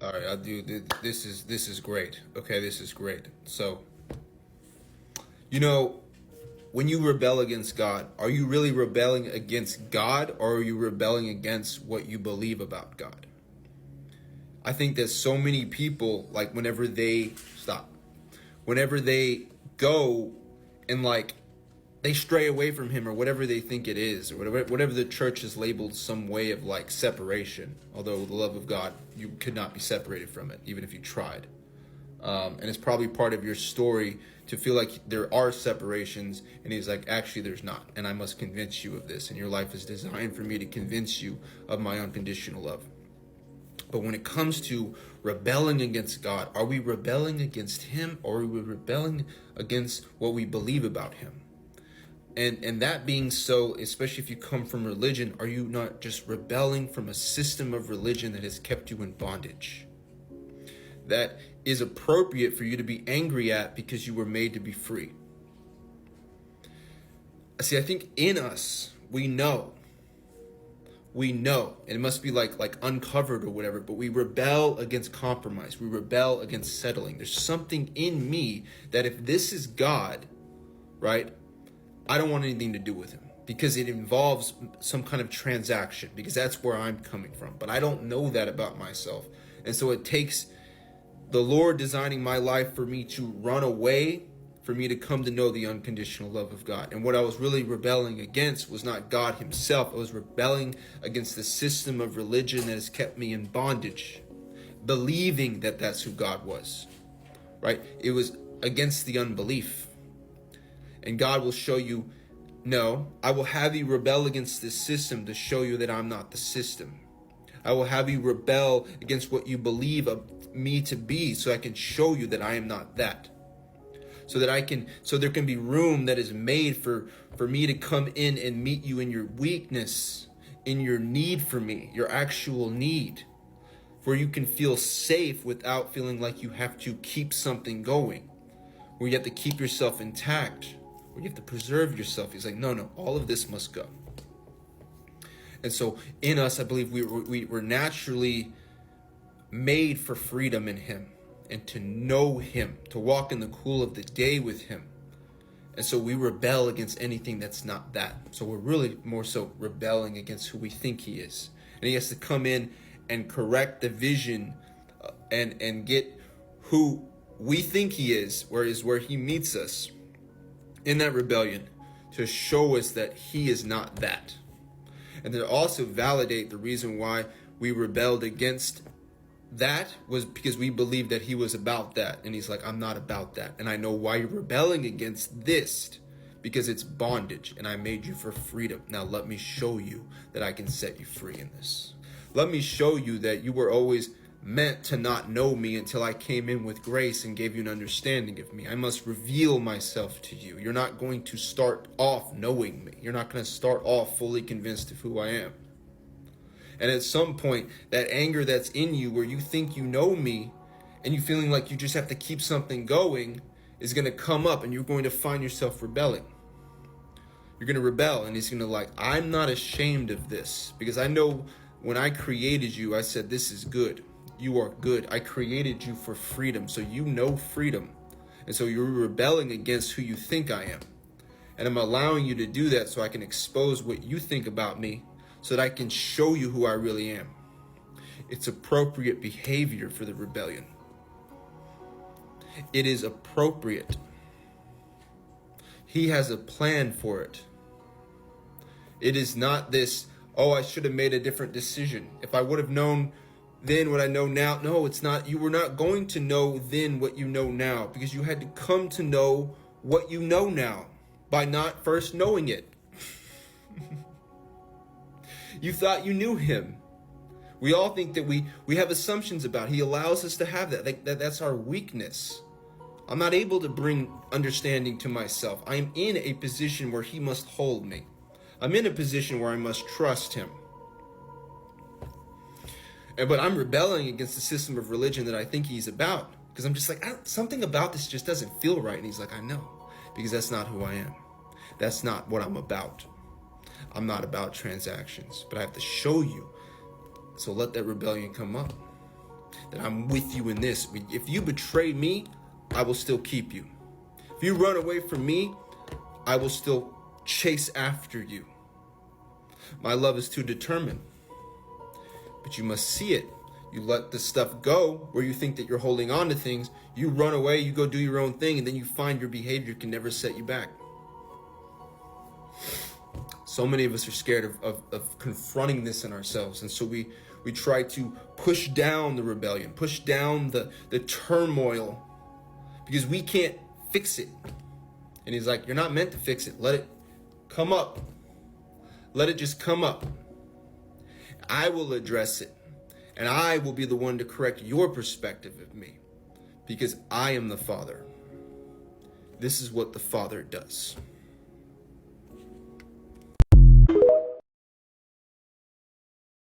All right, I'll do this is great. Okay, this is great. So, you know, when you rebel against God, are you really rebelling against God, or are you rebelling against what you believe about God? I think that so many people, like, whenever they go and, like, they stray away from him, or whatever they think it is, or whatever the church has labeled some way of, like, separation. Although the love of God, you could not be separated from it, even if you tried. And it's probably part of your story to feel like there are separations, and he's like, actually there's not, and I must convince you of this, and your life is designed for me to convince you of my unconditional love. But when it comes to rebelling against God, are we rebelling against him, or are we rebelling against what we believe about him? And that being so, especially if you come from religion, are you not just rebelling from a system of religion that has kept you in bondage? That is appropriate for you to be angry at because you were made to be free. See, I think in us, we know, and it must be like uncovered or whatever, but we rebel against compromise. We rebel against settling. There's something in me that if this is God, right, I don't want anything to do with him, because it involves some kind of transaction, because that's where I'm coming from. But I don't know that about myself. And so it takes the Lord designing my life for me to run away, for me to come to know the unconditional love of God. And what I was really rebelling against was not God himself. I was rebelling against the system of religion that has kept me in bondage, believing that that's who God was, right? It was against the unbelief. And God will show you, no, I will have you rebel against this system to show you that I'm not the system. I will have you rebel against what you believe of me to be, so I can show you that I am not that. So there can be room that is made for me to come in and meet you in your weakness, in your need for me, your actual need, where you can feel safe without feeling like you have to keep something going, where you have to keep yourself intact, where you have to preserve yourself. He's like, no, all of this must go. And so in us, I believe we were naturally made for freedom in him, and to know him, to walk in the cool of the day with him. And so we rebel against anything that's not that. So we're really more so rebelling against who we think he is. And he has to come in and correct the vision, and get who we think he is, where he meets us in that rebellion, to show us that he is not that. And to also validate the reason why we rebelled against that was because we believed that he was about that. And he's like, I'm not about that. And I know why you're rebelling against this, because it's bondage, and I made you for freedom. Now let me show you that I can set you free in this. Let me show you that you were always meant to not know me until I came in with grace and gave you an understanding of me. I must reveal myself to you. You're not going to start off knowing me. You're not going to start off fully convinced of who I am. And at some point, that anger that's in you, where you think you know me and you feeling like you just have to keep something going, is going to come up, and you're going to find yourself rebelling. You're going to rebel, and he's going to like, I'm not ashamed of this, because I know when I created you, I said, this is good. You are good. I created you for freedom. So you know freedom. And so you're rebelling against who you think I am. And I'm allowing you to do that so I can expose what you think about me, so that I can show you who I really am. It's appropriate behavior for the rebellion. It is appropriate. He has a plan for it. It is not this, oh, I should have made a different decision. If I would have known then what I know now. No, it's not. You were not going to know then what you know now, because you had to come to know what you know now by not first knowing it. You thought you knew him. We all think that we have assumptions about. He allows us to have that. That's our weakness. I'm not able to bring understanding to myself. I am in a position where he must hold me. I'm in a position where I must trust him. But I'm rebelling against the system of religion that I think he's about, because I'm just like, something about this just doesn't feel right. And he's like, I know, because that's not who I am. That's not what I'm about. I'm not about transactions, but I have to show you. So let that rebellion come up. that I'm with you in this. If you betray me, I will still keep you. If you run away from me, I will still chase after you. My love is too determined. But you must see it. You let the stuff go where you think that you're holding on to things. You run away, you go do your own thing, and then you find your behavior can never set you back. So many of us are scared of confronting this in ourselves. And so we try to push down the rebellion, push down the turmoil, because we can't fix it. And he's like, you're not meant to fix it. Let it come up. Let it just come up. I will address it. And I will be the one to correct your perspective of me, because I am the Father. This is what the Father does.